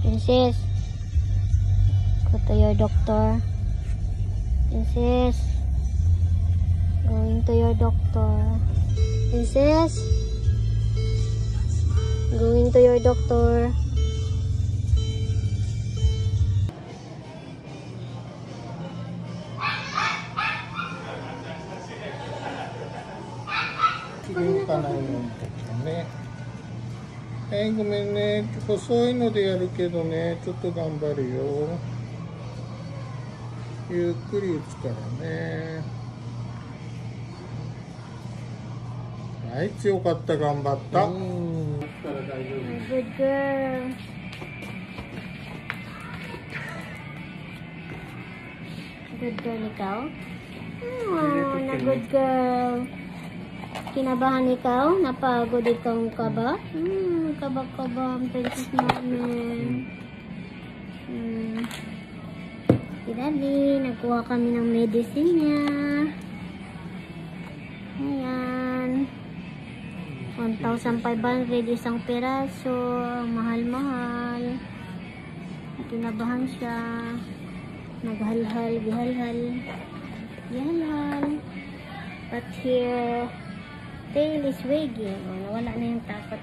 Princess, go to your doctor. Princess, going to your doctor. Princess, going to your doctor. Sigeかないのね。ごめんね。細いのでやるけどね、ちょっと頑張るよ。ゆっくり打つからね。はい、強かった、頑張った。Good girl. Good girl ikaw? Oh, na good girl. Kinabahan ikaw? Napagod ikaw ka ba? Kaba-kaba ang princess namin. Daddy, nagkuha kami ng medicine niya. Ayan. 1,500 isang piraso. Mahal-mahal. Kinabahan siya. Naghalhal, gihalhal. Gihalhal. But here, tail is wagging. Nawala na yung takot.